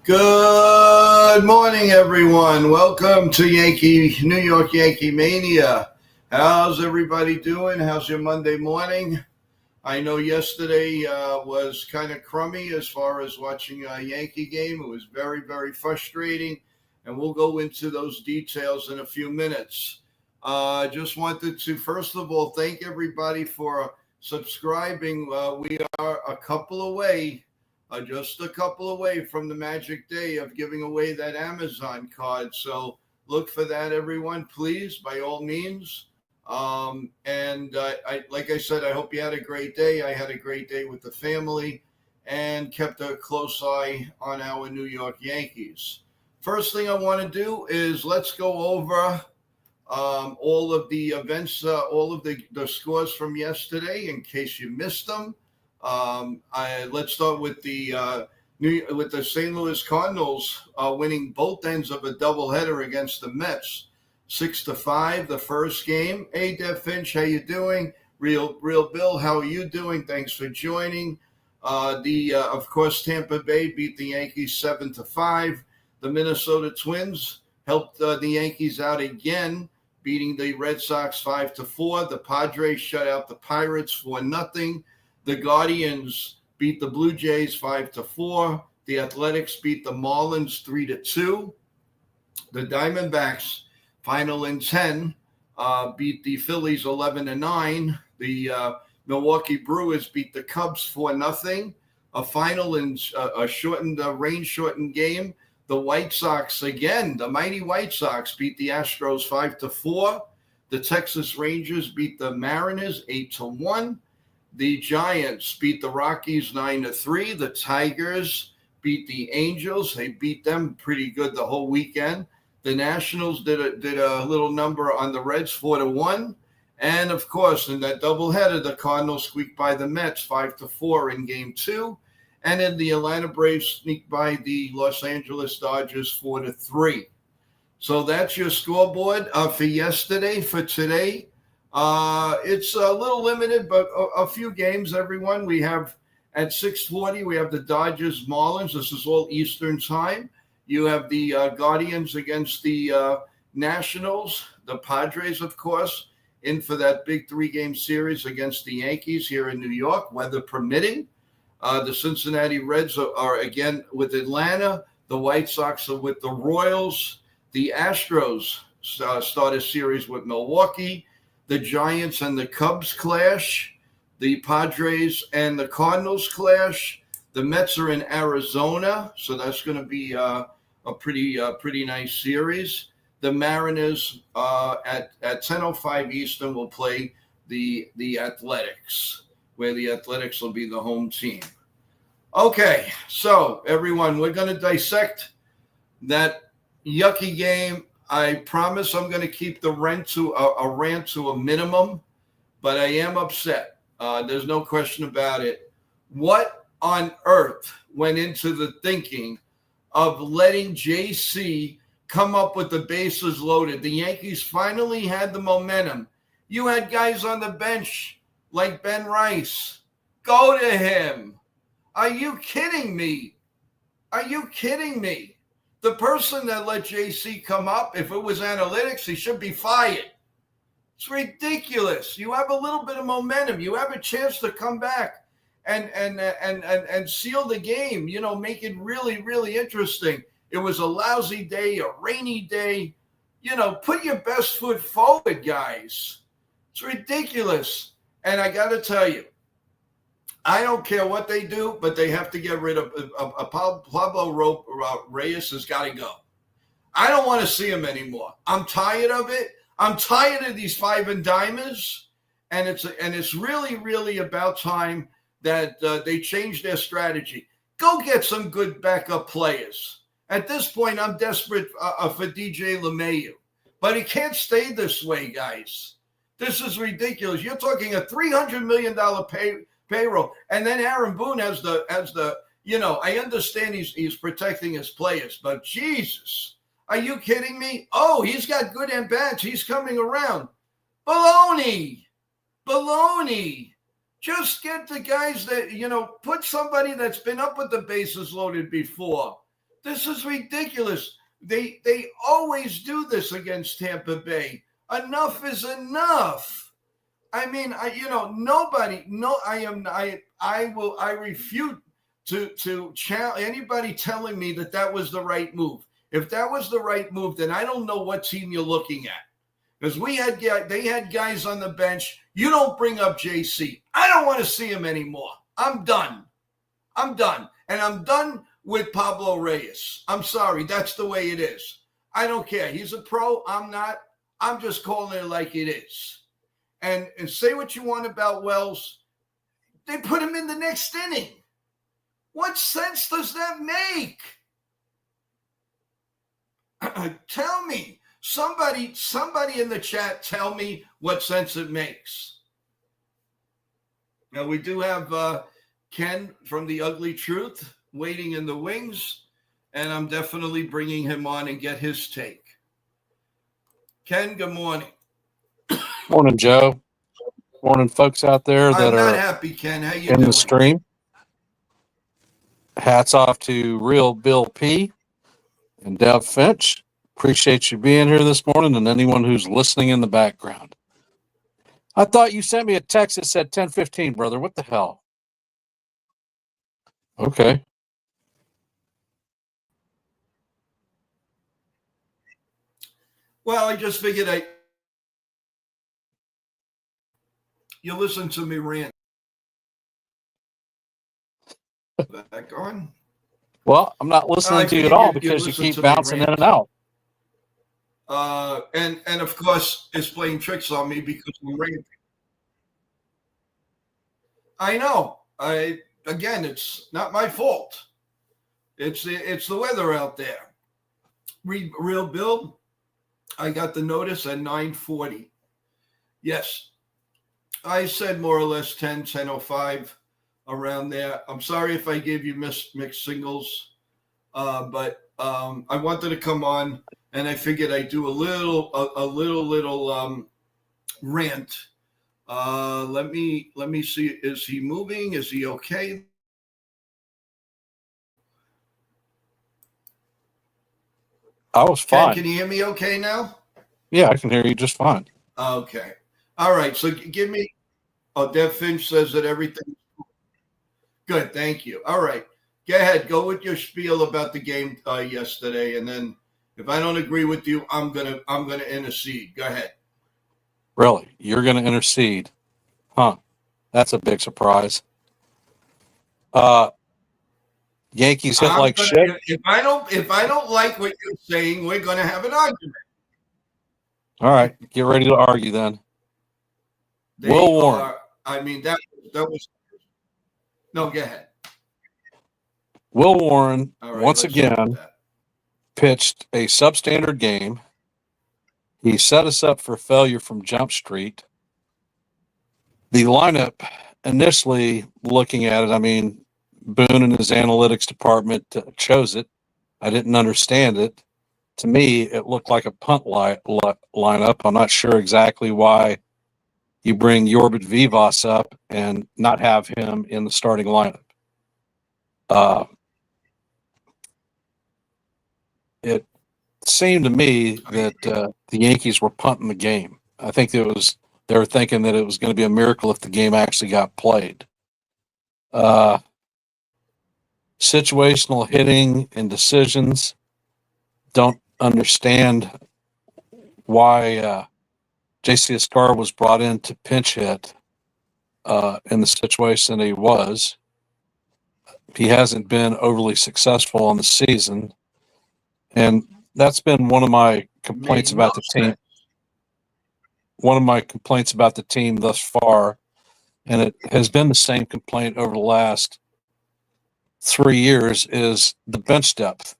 Good morning, everyone. Welcome to New York Yankee Mania. How's everybody doing? How's your Monday morning? I know yesterday was kind of crummy as far as watching a Yankee game. It was very, very frustrating, and we'll go into those details in a few minutes. I just wanted to, first of all, thank everybody for subscribing. We are just a couple away from the magic day of giving away that Amazon card. So look for that, everyone, please, by all means. Like I said, I hope you had a great day. I had a great day with the family and kept a close eye on our New York Yankees. First thing I want to do is let's go over all of the events, all of the scores from yesterday in case you missed them. Let's start with the St. Louis Cardinals winning both ends of a doubleheader against the Mets, 6-5. The first game. Hey, Dev Finch, how you doing? Real Bill, how are you doing? Thanks for joining. Of course, Tampa Bay beat the Yankees 7-5. The Minnesota Twins helped the Yankees out again, beating the Red Sox 5-4. The Padres shut out the Pirates 4-0. The Guardians beat the Blue Jays 5-4. The Athletics beat the Marlins 3-2. The Diamondbacks, final in 10, beat the Phillies 11-9. The Milwaukee Brewers beat the Cubs 4-0. A final in a rain-shortened game. The White Sox again, the mighty White Sox beat the Astros 5-4. The Texas Rangers beat the Mariners 8-1. The Giants beat the Rockies 9-3. The Tigers beat the Angels. They beat them pretty good the whole weekend. The Nationals did a little number on the Reds 4-1. And of course, in that doubleheader, the Cardinals squeaked by the Mets 5-4 in Game 2. And then the Atlanta Braves sneaked by the Los Angeles Dodgers 4-3. So that's your scoreboard for yesterday. For today, it's a little limited, but a few games, everyone. We have at 6:40, we have the Dodgers Marlins. This is all Eastern time. You have the Guardians against the Nationals, the Padres, of course, in for that big 3-game series against the Yankees here in New York, weather permitting. The Cincinnati Reds are again with Atlanta. The White Sox are with the Royals. The Astros start a series with Milwaukee. The Giants and the Cubs clash. The Padres and the Cardinals clash. The Mets are in Arizona, so that's going to be a pretty nice series. The Mariners at 10:05 Eastern will play the Athletics, where the Athletics will be the home team. Okay, so everyone, we're going to dissect that yucky game. I promise I'm going to keep the rant to a minimum, but I am upset. There's no question about it. What on earth went into the thinking of letting JC come up with the bases loaded? The Yankees finally had the momentum. You had guys on the bench like Ben Rice. Go to him. Are you kidding me? Are you kidding me? The person that let JC come up, if it was analytics, he should be fired. It's ridiculous. You have a little bit of momentum. You have a chance to come back and seal the game, make it really, really interesting. It was a lousy day, a rainy day. Put your best foot forward, guys. It's ridiculous. And I got to tell you, I don't care what they do, but they have to get rid of Pablo Reyes has got to go. I don't want to see him anymore. I'm tired of it. I'm tired of these five and dimers, and it's really, really about time that they change their strategy. Go get some good backup players. At this point, I'm desperate for DJ LeMahieu, but he can't stay this way, guys. This is ridiculous. You're talking a $300 million payroll, and then Aaron Boone has the I understand he's protecting his players, but Jesus, are you kidding me? Oh, he's got good and bad. He's coming around. Baloney. Just get the guys that, put somebody that's been up with the bases loaded before. This is ridiculous. They always do this against Tampa Bay. Enough is enough. I mean, nobody. No, I refute to challenge anybody telling me that was the right move. If that was the right move, then I don't know what team you're looking at. Because they had guys on the bench. You don't bring up JC. I don't want to see him anymore. I'm done. And I'm done with Pablo Reyes. I'm sorry. That's the way it is. I don't care. He's a pro. I'm not. I'm just calling it like it is. And say what you want about Wells. They put him in the next inning. What sense does that make? Tell me. Somebody in the chat, tell me what sense it makes. Now, we do have Ken from The Ugly Truth waiting in the wings, and I'm definitely bringing him on and get his take. Ken, good morning. Morning, Joe. Morning, folks out there that I'm not are happy, Ken. How you in doing? the stream. Hats off to Real Bill P. and Dev Finch. Appreciate you being here this morning, and anyone who's listening in the background. I thought you sent me a text that said 10:15, brother. What the hell? Okay. Well, I just figured you listen to me rant. Back on. Well, I'm not listening to you at all because you keep bouncing in and out. And of course, it's playing tricks on me because I'm ranting. I know. Again, it's not my fault. It's the weather out there. Real Bill, I got the notice at 9:40. Yes, I said more or less 10:05 around there. I'm sorry if I gave you mixed signals, but I wanted to come on, and I figured I'd do a little rant. Let me see. Is he moving? Is he okay? I was fine. Can you hear me okay now? Yeah, I can hear you just fine. Okay. All right. So give me. Oh, Dev Finch says that everything. Good. Thank you. All right. Go ahead. Go with your spiel about the game yesterday, and then if I don't agree with you, I'm gonna intercede. Go ahead. Really? You're gonna intercede? Huh? That's a big surprise. Yankees hit like shit. If I don't like what you're saying, we're gonna have an argument. All right, get ready to argue then. Will Warren. I mean that was. No, go ahead. Will Warren once again pitched a substandard game. He set us up for failure from Jump Street. The lineup, initially looking at it, I mean, Boone and his analytics department chose it. I didn't understand it. To me, it looked like a punt lineup. I'm not sure exactly why you bring Yorbit Vivas up and not have him in the starting lineup. It seemed to me that the Yankees were punting the game. I think they were thinking that it was going to be a miracle if the game actually got played. Situational hitting and decisions. Don't understand why J.C. Escar was brought in to pinch hit in the situation that he was. He hasn't been overly successful on the season, and that's been one of my complaints about the team. One of my complaints about the team thus far, and it has been the same complaint over the last 3 years, is the bench depth.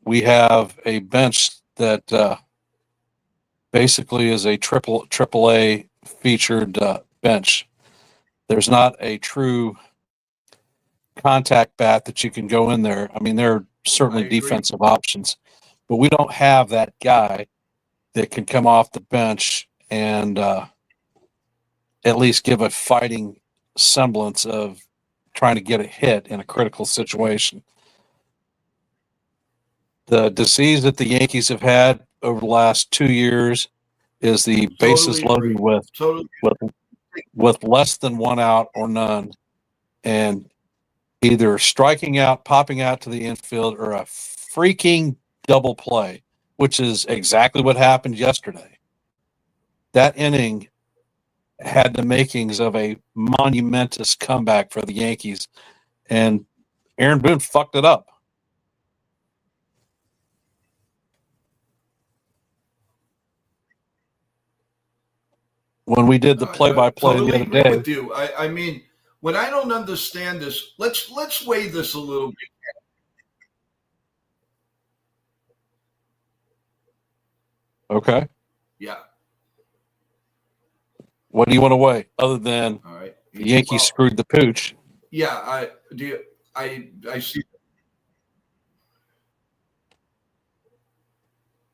We have a bench that basically is a AAA featured bench. There's not a true contact bat that you can go in there. I mean, there are certainly defensive options, but we don't have that guy that can come off the bench and at least give a fighting semblance of trying to get a hit in a critical situation. The disease that the Yankees have had over the last 2 years is the bases Totally loaded agree. Totally. with less than one out or none, and either striking out, popping out to the infield, or a freaking double play, which is exactly what happened yesterday. That inning had the makings of a monumentous comeback for the Yankees, and Aaron Boone fucked it up. When we did the play-by-play totally the other agree day, with you. I mean, when I don't understand this, let's weigh this a little bit. okay, Yeah. what do you want to weigh other than All right. the Yankees screwed the pooch? Yeah. I see.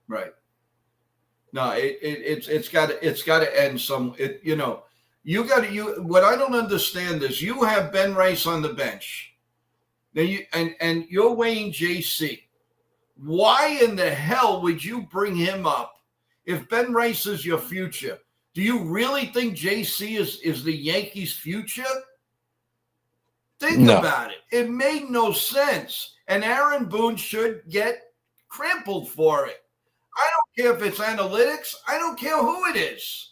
Right. No, it's got to end some. What I don't understand is you have Ben Rice on the bench. Now and you're weighing JC. Why in the hell would you bring him up if Ben Rice is your future? Do you really think JC is the Yankees' future? Think about it. It made no sense. And Aaron Boone should get crumpled for it. I don't care if it's analytics. I don't care who it is.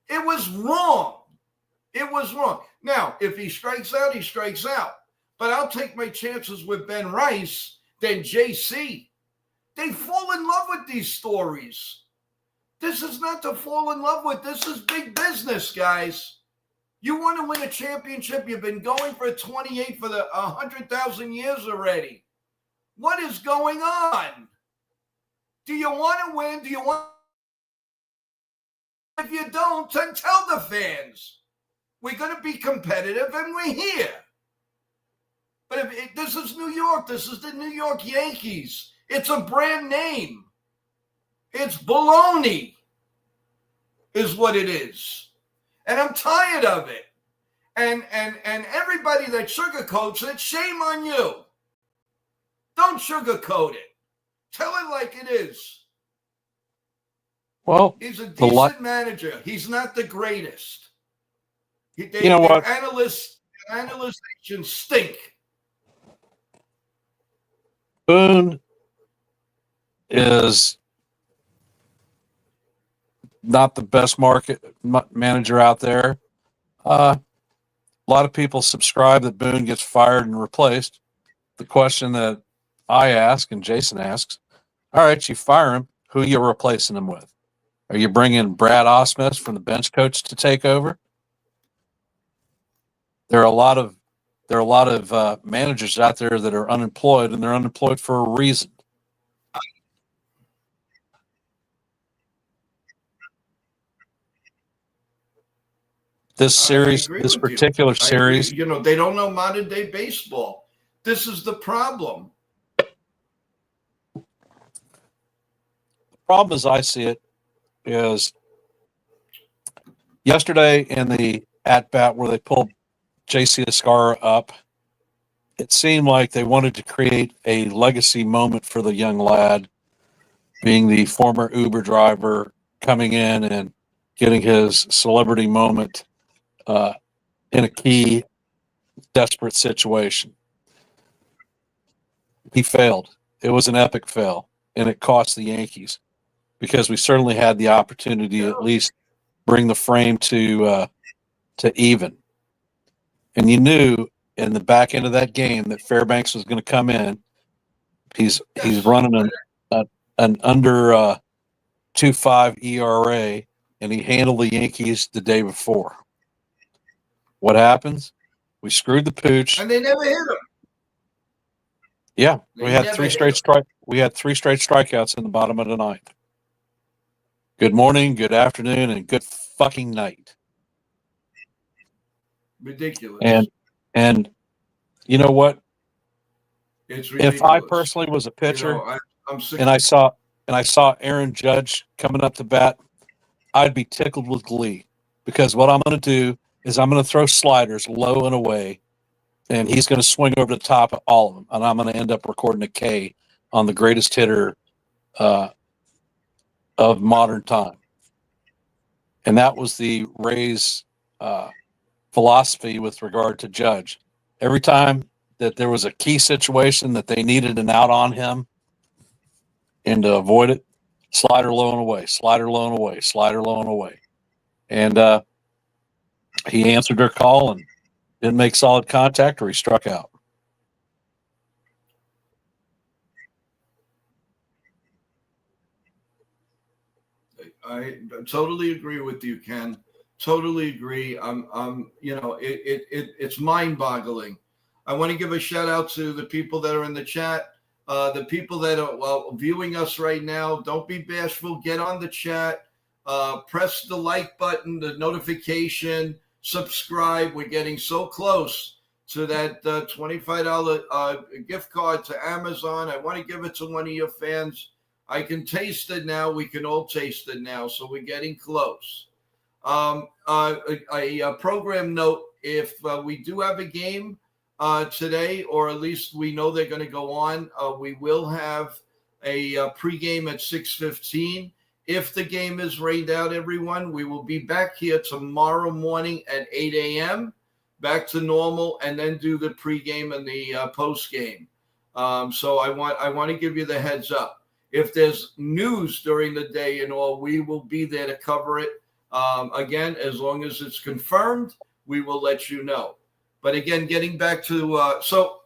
It was wrong. It was wrong. Now, if he strikes out, he strikes out. But I'll take my chances with Ben Rice than JC. They fall in love with these stories. This is not to fall in love with. This is big business, guys. You want to win a championship. You've been going for 28 for the 100,000 years already. What is going on? Do you want to win? Do you want? If you don't, then tell the fans. We're going to be competitive and we're here. But this is New York. This is the New York Yankees. It's a brand name. It's baloney is what it is. And I'm tired of it. And everybody that sugarcoats it, shame on you. Don't sugarcoat it. Tell it like it is. Well, he's a decent manager. He's not the greatest. You know what? Analysts stink. Boone is not the best market manager out there. A lot of people subscribe that Boone gets fired and replaced. The question that I ask and Jason asks, all right, you fire him. Who are you replacing him with? Are you bringing Brad Ausmus from the bench coach to take over? There are a lot of managers out there that are unemployed, and they're unemployed for a reason. This particular series, they don't know modern day baseball. This is the problem. The problem, as I see it, is yesterday in the at bat where they pulled JC Escarra up, it seemed like they wanted to create a legacy moment for the young lad, being the former Uber driver coming in and getting his celebrity moment in a key, desperate situation. He failed. It was an epic fail, and it cost the Yankees because we certainly had the opportunity to at least bring the frame to even. And you knew in the back end of that game that Fairbanks was going to come in. He's running an under 2.5 ERA, and he handled the Yankees the day before. What happens? We screwed the pooch, and they never hit him. Yeah, we had three straight strikeouts in the bottom of the ninth. Good morning, good afternoon, and good fucking night. Ridiculous. And you know what? It's ridiculous. If I personally was a pitcher, I'm sick and I saw Aaron Judge coming up to bat, I'd be tickled with glee because what I'm going to do is I'm going to throw sliders low and away, and he's going to swing over the top of all of them, and I'm going to end up recording a K on the greatest hitter of modern time. And that was the Rays philosophy with regard to Judge. Every time that there was a key situation that they needed an out on him, and to avoid it, slider low and away, slider low and away, slider low and away. And he answered their call and didn't make solid contact, or he struck out. I totally agree with you, Ken. Totally agree. It's mind-boggling. I want to give a shout out to the people that are in the chat, the people that are viewing us right now. Don't be bashful. Get on the chat. Press the like button, the notification, subscribe. We're getting so close to that $25 gift card to Amazon. I want to give it to one of your fans. I can taste it now. We can all taste it now. So we're getting close. A program note, if we do have a game today, or at least we know they're going to go on, we will have a pregame at 6:15. If the game is rained out, everyone, we will be back here tomorrow morning at 8 a.m., back to normal, and then do the pregame and the postgame. So I want to give you the heads up. If there's news during the day and all, we will be there to cover it. Again, as long as it's confirmed, we will let you know. But again, getting back to so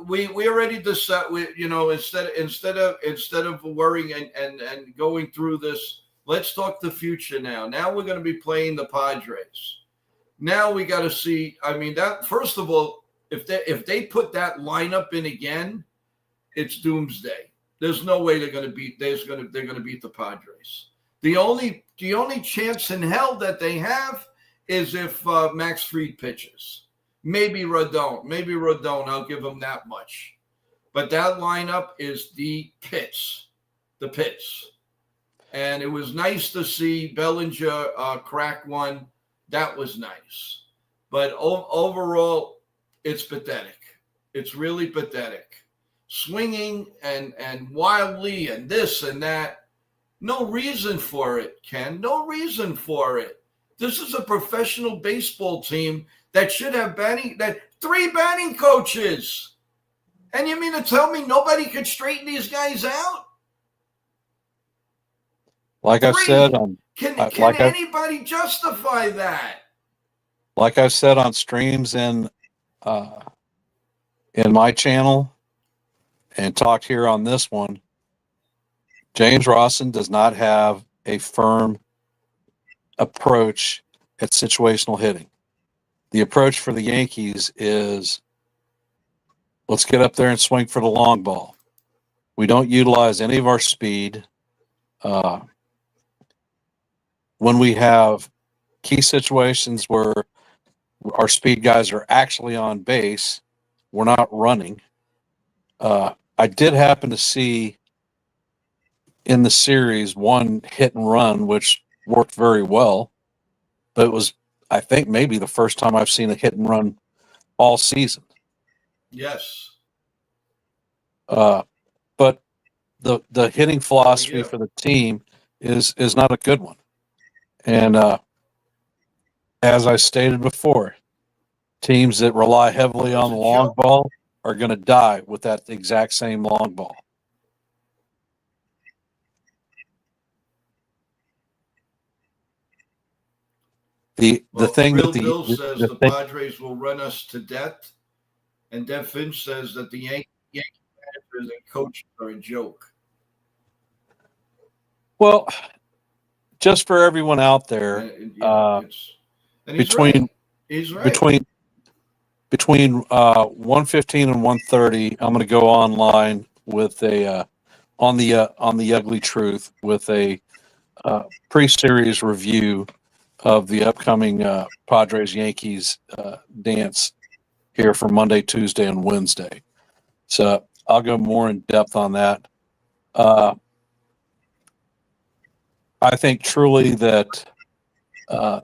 we already decided. Instead of worrying and going through this, let's talk the future now. Now we're going to be playing the Padres. Now we got to see. I mean, that first of all, if they put that lineup in again, it's doomsday. There's no way they're going to beat. They're going to beat the Padres. The only chance in hell that they have is if Max Fried pitches. Maybe Rodon. I'll give them that much. But that lineup is the pits. And it was nice to see Bellinger crack one. That was nice. But overall, it's pathetic. It's really pathetic. Swinging and wildly and this and that. No reason for it, Ken. No reason for it. This is a professional baseball team that should have three batting coaches. And you mean to tell me nobody could straighten these guys out? Like I've said, can anybody justify that? Like I've said on streams in my channel and talked here on this one, James Rawson does not have a firm approach at situational hitting. The approach for the Yankees is, let's get up there and swing for the long ball. We don't utilize any of our speed. When we have key situations where our speed guys are actually on base, we're not running. I did happen to see in the series one hit and run, which worked very well, but it was, I think, maybe the first time I've seen a hit and run all season. Yes. But the hitting philosophy for the team is not a good one. And as I stated before, teams that rely heavily on the long ball are going to die with that exact same long ball. The thing Real that Bill says the Padres will run us to death, and Dev Finch says that the Yankee managers and coaches are a joke. Well, just for everyone out there, between 1:15 and 1:30, I'm going to go online with a on the Ugly Truth with a pre-series review of the upcoming Padres Yankees dance here for Monday, Tuesday, and Wednesday. So I'll go more in depth on that. I think truly that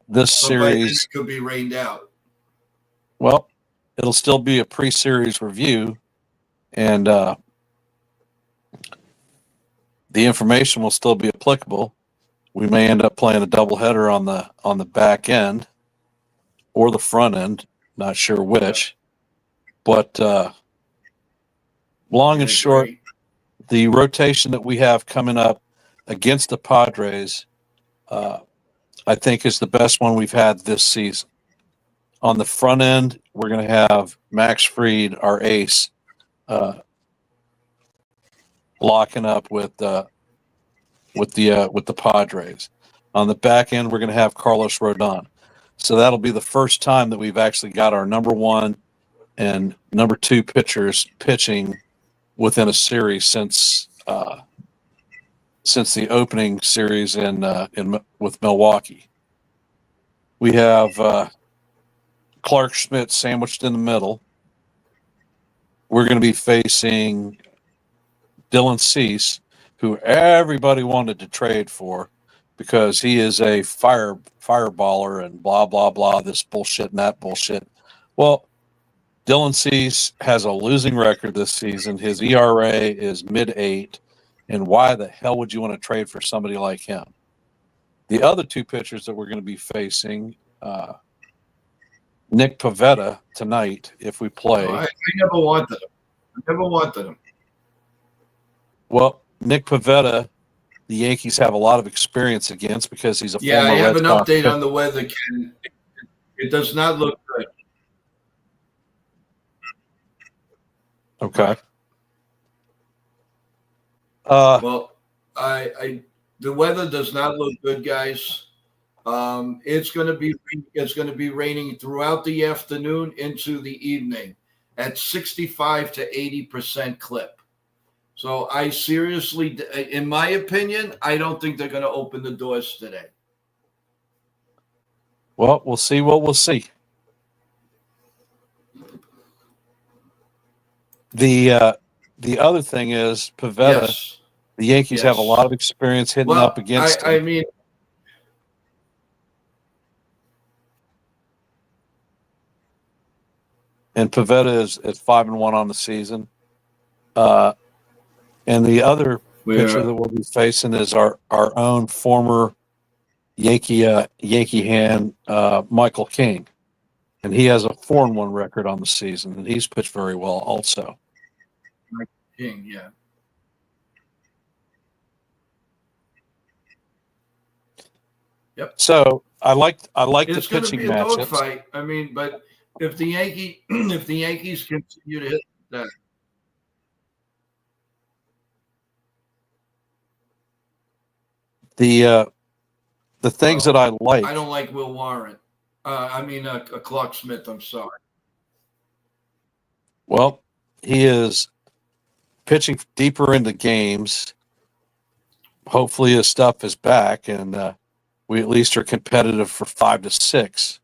this series could be rained out. Well, it'll still be a pre-series review, and the information will still be applicable. We may end up playing a doubleheader on the back end or the front end, not sure which. But long and short, the rotation that we have coming up against the Padres, I think, is the best one we've had this season. On the front end, we're going to have Max Fried, our ace, locking up with the Padres. On the back end, we're going to have Carlos Rodon. So that'll be the first time that we've actually got our number one and number two pitchers pitching within a series since the opening series with Milwaukee. We have Clark Schmidt sandwiched in the middle. We're going to be facing Dylan Cease, who everybody wanted to trade for because he is a fireballer and blah, blah, blah, this bullshit and that bullshit. Well, Dylan Cease has a losing record this season. His ERA is mid-8, and why the hell would you want to trade for somebody like him? The other two pitchers that we're going to be facing, Nick Pivetta tonight, if we play. I never wanted him. Well, Nick Pivetta, the Yankees have a lot of experience against because he's a former I have Red an Sox update pitcher. on the weather, Ken. It does not look good. Okay. Well, the weather does not look good, guys. It's going to be raining throughout the afternoon into the evening at 65 to 80% clip. So I seriously, in my opinion, I don't think they're going to open the doors today. Well, we'll see what we'll see. The other thing is Pivetta. Yes. The Yankees have a lot of experience hitting up against him. I mean, and Pivetta is at 5-1 on the season. And the other pitcher that we'll be facing is our own former Yankee hand, Michael King. And he has a 4-1 record on the season, and he's pitched very well also. King, yeah. Yep. So I like It's the pitching be a matchups. dogfight. I mean, but if the Yankees continue to hit that, The things that I like. I don't like Will Warren. Clark Smith. I'm sorry. Well, he is pitching deeper into games. Hopefully his stuff is back, and we at least are competitive for 5 to 6.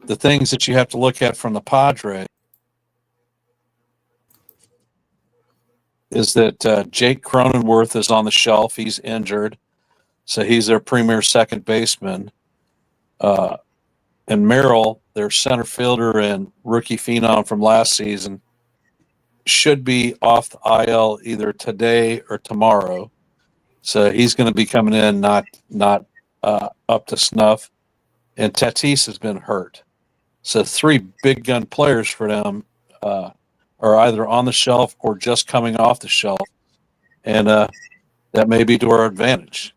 The things that you have to look at from the Padres is that Jake Cronenworth is on the shelf. He's injured, so he's their premier second baseman. And Merrill, their center fielder and rookie phenom from last season, should be off the IL either today or tomorrow. So he's going to be coming in not up to snuff. And Tatis has been hurt. So 3 big gun players for them are either on the shelf or just coming off the shelf. And that may be to our advantage.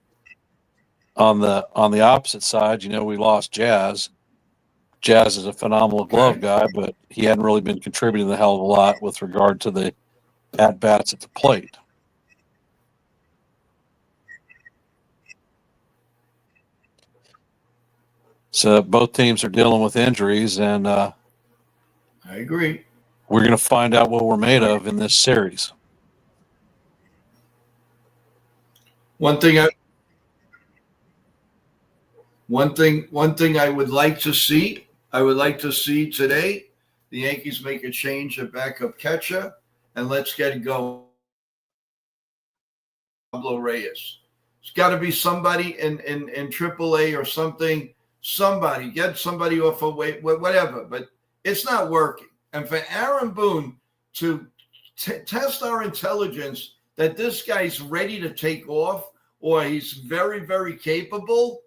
On the opposite side, we lost Jazz. Jazz is a phenomenal glove guy, but he hadn't really been contributing a hell of a lot with regard to the at-bats at the plate. So both teams are dealing with injuries, and I agree. We're going to find out what we're made of in this series. One thing I would like to see. I would like to see today the Yankees make a change at backup catcher, and let's get it going. Pablo Reyes. It's got to be somebody in AAA or something. Somebody get somebody off a weight, whatever. But it's not working. And for Aaron Boone to test our intelligence that this guy's ready to take off or he's very, very capable,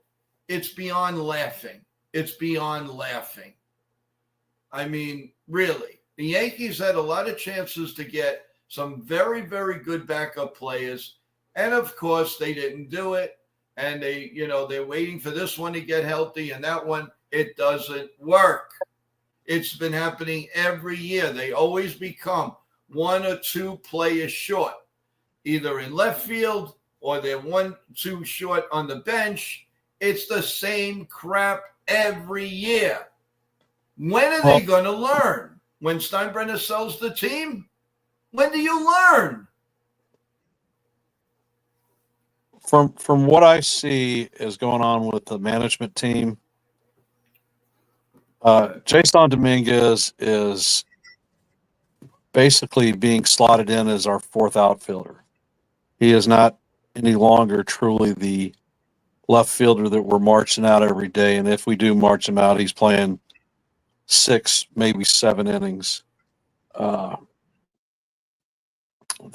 it's beyond laughing. It's beyond laughing. I mean, really, the Yankees had a lot of chances to get some very, very good backup players. And of course, they didn't do it. And they're waiting for this one to get healthy and that one, it doesn't work. It's been happening every year. They always become one or two players short, either in left field or they're 1-2 short on the bench. It's the same crap every year. When are they going to learn? When Steinbrenner sells the team? When do you learn? From what I see is going on with the management team, Jason Dominguez is basically being slotted in as our fourth outfielder. He is not any longer truly the left fielder that we're marching out every day. And if we do march him out, he's playing 6, maybe 7 innings. The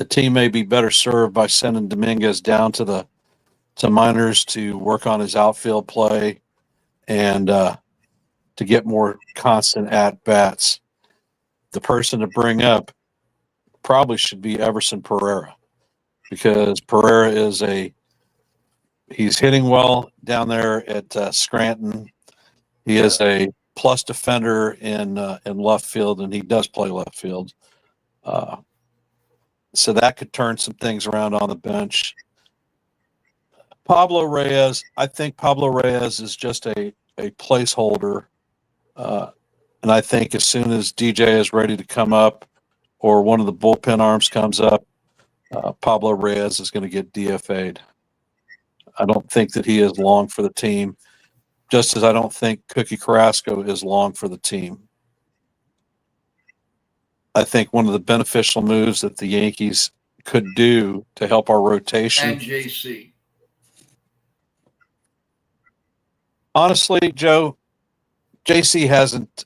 team may be better served by sending Dominguez down to minors to work on his outfield play and to get more constant at bats. The person to bring up probably should be Everson Pereira, because Pereira he's hitting well down there at Scranton. He is a plus defender in left field, and he does play left field. So that could turn some things around on the bench. Pablo Reyes, I think Pablo Reyes is just a placeholder. And I think as soon as DJ is ready to come up or one of the bullpen arms comes up, Pablo Reyes is going to get DFA'd. I don't think that he is long for the team, just as I don't think Cookie Carrasco is long for the team. I think one of the beneficial moves that the Yankees could do to help our rotation. And JC. Honestly, Joe, JC hasn't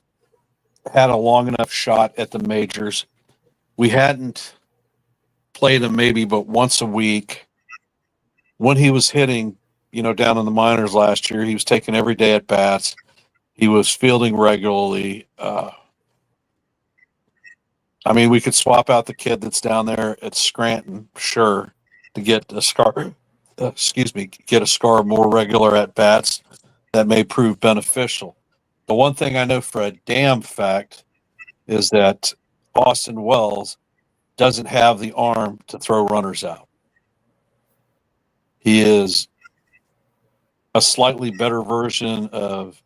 had a long enough shot at the majors. We hadn't played him maybe but once a week. When he was hitting, down in the minors last year, he was taking every day at bats. He was fielding regularly. We could swap out the kid that's down there at Scranton, sure, to get a Scar. Get a Scar more regular at bats. That may prove beneficial. The one thing I know for a damn fact is that Austin Wells doesn't have the arm to throw runners out. He is a slightly better version of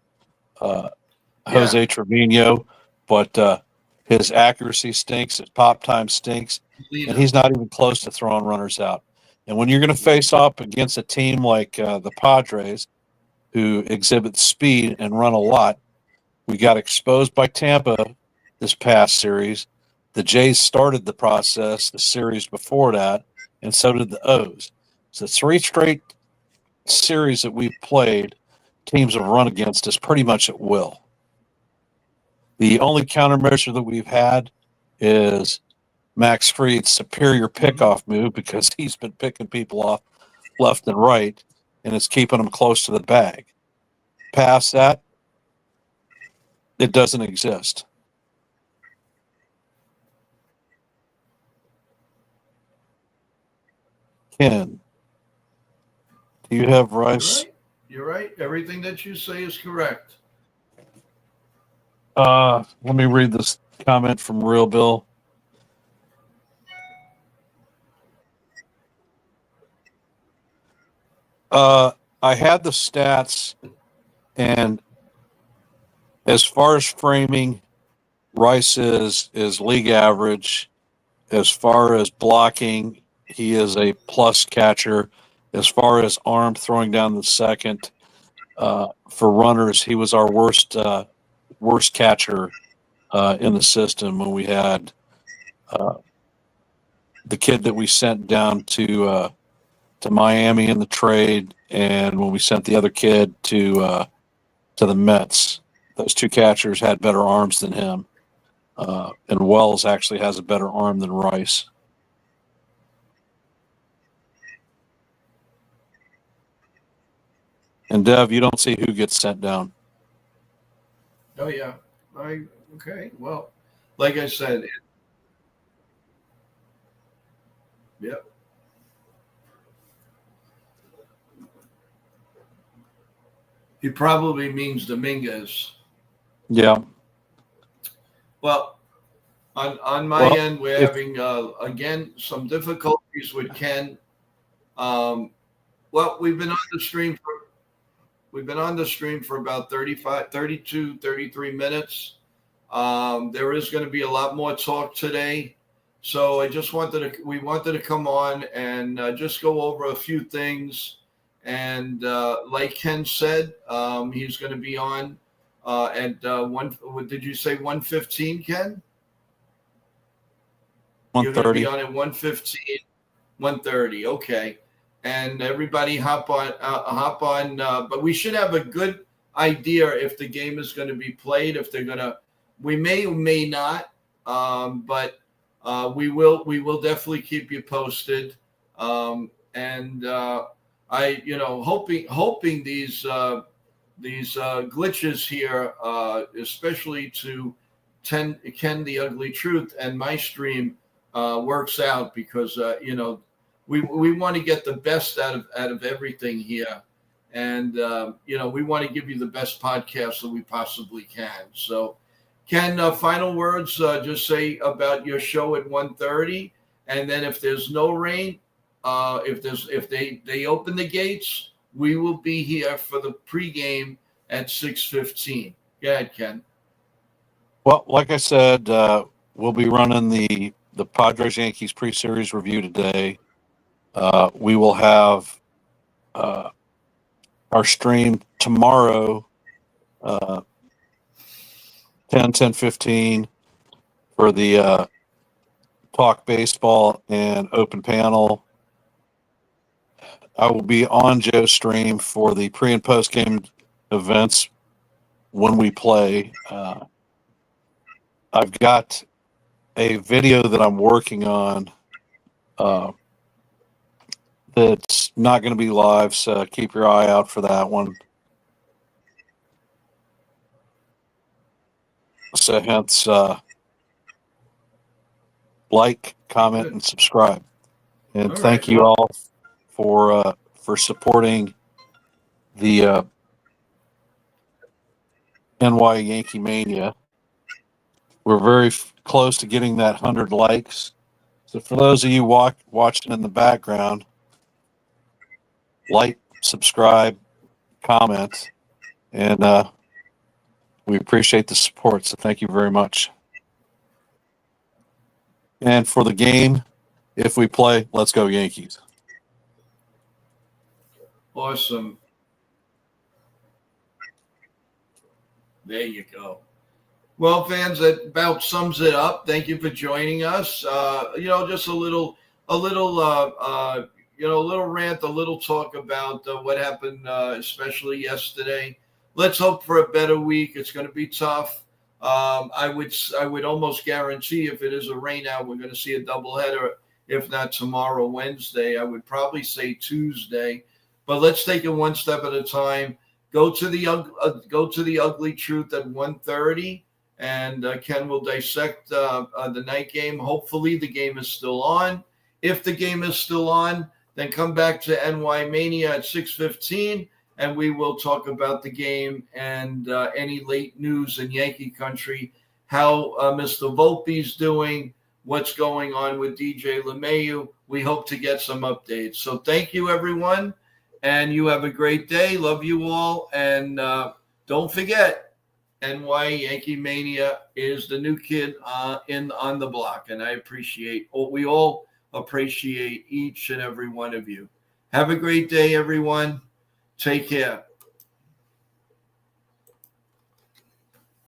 Jose Trevino, but his accuracy stinks, his pop time stinks, and he's not even close to throwing runners out. And when you're going to face up against a team like the Padres, who exhibit speed and run a lot, we got exposed by Tampa this past series. The Jays started the process the series before that, and so did the O's. So 3 straight series that we've played, teams have run against us pretty much at will. The only countermeasure that we've had is Max Fried's superior pickoff move, because he's been picking people off left and right, and it's keeping them close to the bag. Past that, it doesn't exist. Ken, do you have Rice? You're right. Everything that you say is correct. Let me read this comment from Real Bill. I had the stats, and as far as framing, Rice is league average. As far as blocking, he is a plus catcher. As far as arm throwing down the second, for runners, he was our worst catcher in the system when we had the kid that we sent down to Miami in the trade, and when we sent the other kid to the Mets. Those 2 catchers had better arms than him, and Wells actually has a better arm than Rice. And Dev, you don't see who gets sent down. Oh yeah. Okay. Well, like I said, yep. He probably means Dominguez. Yeah. Well, on my end, we're having again some difficulties with Ken. Well, we've been on the stream for about 35, 32, 33 minutes. There is going to be a lot more talk today. So we wanted to come on and just go over a few things. And like Ken said, he's going to be on at what did you say, 1:15, Ken? You're going to be 1:30. on at 1:15, 1:30. Okay. And everybody hop on. But we should have a good idea if the game is going to be played. If they're going to, we may or may not. But we will definitely keep you posted. Hoping these glitches here, especially to Ken the Ugly Truth and my stream works out, because we want to get the best out of everything here, and we want to give you the best podcast that we possibly can. So, Ken, final words, just say about your show at 1:30, and then if there's no rain, if they open the gates, we will be here for the pregame at 6:15. Go ahead, Ken. Well, like I said, we'll be running the Padres Yankees pre-series review today. We will have our stream tomorrow, 10:15 for the talk baseball and open panel. I will be on Joe's stream for the pre and post game events when we play. I've got a video that I'm working on that's not going to be live, so keep your eye out for that one. So hence, like, comment, and subscribe. And All thank right. you all for supporting the NY Yankee Mania. We're very close to getting that 100 likes. So for those of you watching in the background, like, subscribe, comment, and we appreciate the support. So thank you very much. And for the game, if we play, let's go Yankees. Awesome. There you go. Well, fans, that about sums it up. Thank you for joining us. Just a little rant, a little talk about what happened, especially yesterday. Let's hope for a better week. It's going to be tough. I would almost guarantee if it is a rain out, we're going to see a doubleheader. If not tomorrow, Wednesday, I would probably say Tuesday. But let's take it one step at a time. Go to the Ugly Truth at 1:30, and Ken will dissect the night game. Hopefully, the game is still on. If the game is still on, then come back to NY Mania at 6:15, and we will talk about the game and any late news in Yankee country, how Mr. Volpe's doing, what's going on with DJ LeMahieu. We hope to get some updates. So thank you, everyone, and you have a great day. Love you all, and don't forget, NY Yankee Mania is the new kid on the block, and we all appreciate each and every one of you. Have a great day, everyone. Take care.